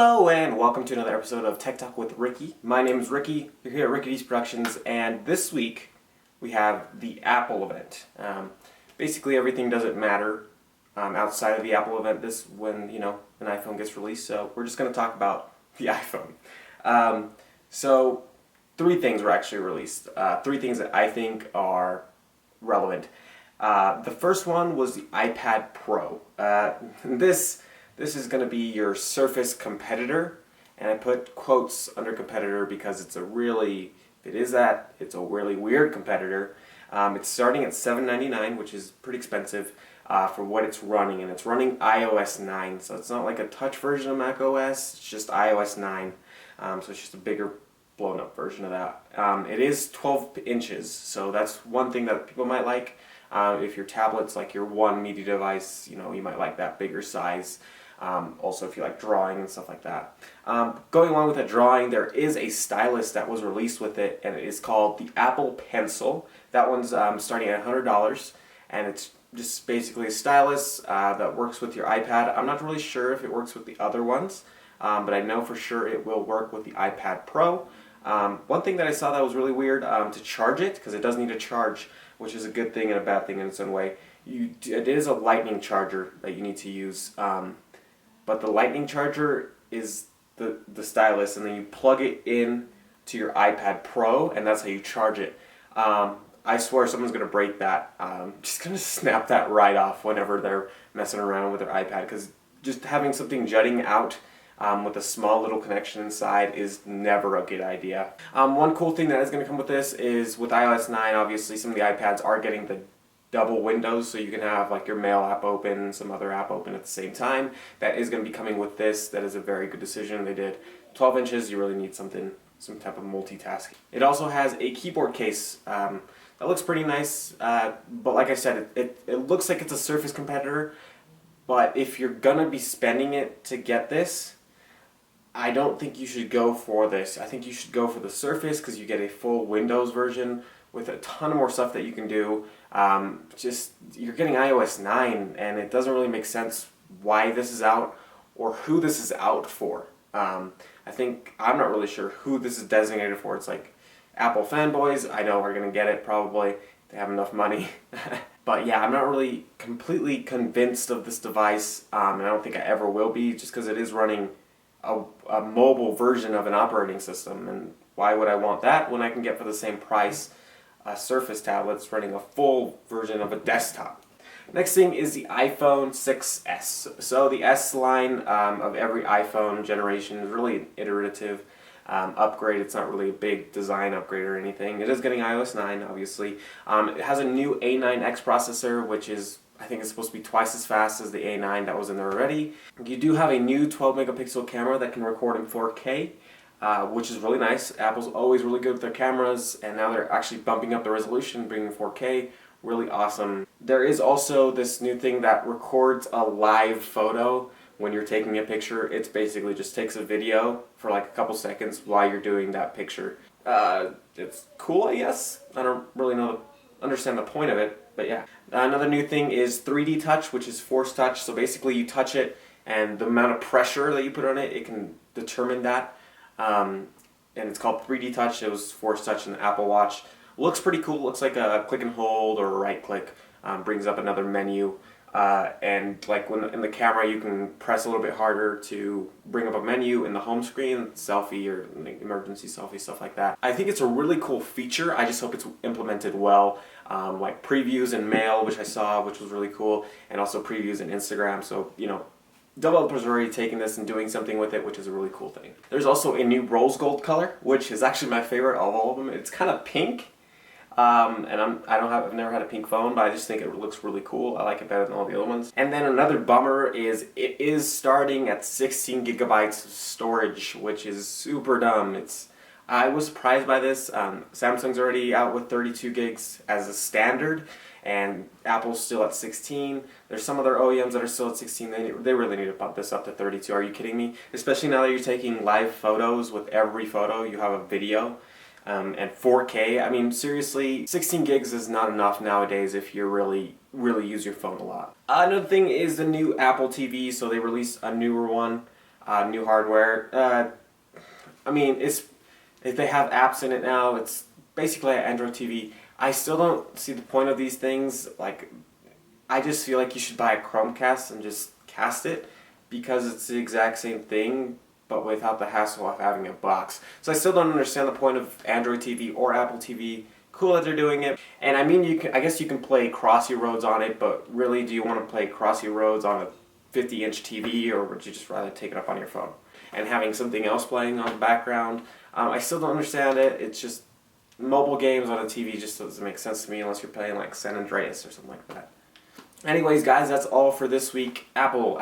Hello and welcome to another episode of Tech Talk with Ricky. My name is Ricky. You're here at Ricky D's Productions, and this week we have the Apple event. Basically, everything doesn't matter outside of the Apple event. This when an iPhone gets released. So we're just going to talk about the iPhone. So three things were actually released. Three things that I think are relevant. The first one was the iPad Pro. This is going to be your Surface competitor, and I put quotes under competitor because it's a really weird competitor. It's starting at $799, which is pretty expensive for what it's running, and it's running iOS 9, so it's not like a touch version of Mac OS, it's just iOS 9, so it's just a bigger blown up version of that. It is 12 inches, so that's one thing that people might like. If your tablet's like your one media device, you might like that bigger size. Also, if you like drawing and stuff like that. Going along with that drawing, there is a stylus that was released with it, and it is called the Apple Pencil. That one's starting at $100, and it's just basically a stylus that works with your iPad. I'm not really sure if it works with the other ones, but I know for sure it will work with the iPad Pro. One thing that I saw that was really weird, to charge it, because it does need a charge, which is a good thing and a bad thing in its own way. It is a lightning charger that you need to use. But the lightning charger is the stylus, and then you plug it in to your iPad Pro, and that's how you charge it. I swear someone's going to break that. Just going to snap that right off whenever they're messing around with their iPad, because just having something jutting out with a small little connection inside is never a good idea. One cool thing that is going to come with this is with iOS 9, obviously some of the iPads are getting the double windows, so you can have like your mail app open, some other app open at the same time. That is going to be coming with this. That is a very good decision they did. 12 inches, you really need some type of multitasking. It also has a keyboard case that looks pretty nice, but like I said, it looks like it's a Surface competitor, but if you're going to be spending it to get this, I don't think you should go for this. I think you should go for the Surface because you get a full Windows version with a ton more stuff that you can do. You're getting iOS 9, and it doesn't really make sense why this is out or who this is out for. I'm not really sure who this is designated for. It's like Apple fanboys, I know, are going to get it probably. They have enough money. But yeah, I'm not really completely convinced of this device, and I don't think I ever will be, just because it is running a mobile version of an operating system, and why would I want that when I can get for the same price a Surface tablet's running a full version of a desktop. Next thing is the iPhone 6s. So the S line of every iPhone generation is really an iterative upgrade. It's not really a big design upgrade or anything. It is getting iOS 9, obviously. It has a new A9X processor, which is, I think it's supposed to be twice as fast as the A9 that was in there already. You do have a new 12 megapixel camera that can record in 4K. Which is really nice. Apple's always really good with their cameras, and now they're actually bumping up the resolution, bringing 4K. Really awesome. There is also this new thing that records a live photo when you're taking a picture. It's basically just takes a video for like a couple seconds while you're doing that picture. It's cool, I guess. I don't really understand the point of it, but yeah. Another new thing is 3D touch, which is force touch. So basically you touch it, and the amount of pressure that you put on it, it can determine that. And it's called 3D touch. It was force touch in the Apple Watch. Looks pretty cool. Looks like a click and hold or a right click. Brings up another menu. And like when in the camera, you can press a little bit harder to bring up a menu in the home screen, selfie or emergency selfie, stuff like that. I think it's a really cool feature. I just hope it's implemented well. Like previews in Mail, which I saw, which was really cool, and also previews in Instagram. So, developers are already taking this and doing something with it, which is a really cool thing. There's also a new rose gold color, which is actually my favorite of all of them. It's kind of pink, and I've never had a pink phone, but I just think it looks really cool. I like it better than all the other ones. And then another bummer is it is starting at 16 gigabytes of storage, which is super dumb. I was surprised by this. Samsung's already out with 32 gigs as a standard, and Apple's still at 16. There's some other OEMs that are still at 16. They really need to bump this up to 32. Are you kidding me? Especially now that you're taking live photos. With every photo you have a video, and 4K. I mean, seriously, 16 gigs is not enough nowadays if you really use your phone a lot. Another thing is the new Apple TV. So they released a newer one. new hardware. I mean, if they have apps in it now, it's basically an Android TV. I still don't see the point of these things. Like, I just feel like you should buy a Chromecast and just cast it, because it's the exact same thing, but without the hassle of having a box. So I still don't understand the point of Android TV or Apple TV. Cool that they're doing it. And I mean, I guess you can play Crossy Roads on it, but really, do you want to play Crossy Roads on a 50-inch TV, or would you just rather take it up on your phone? And having something else playing on the background, I still don't understand it. It's just, mobile games on a TV just doesn't make sense to me unless you're playing like San Andreas or something like that. Anyways, guys, that's all for this week. Apple.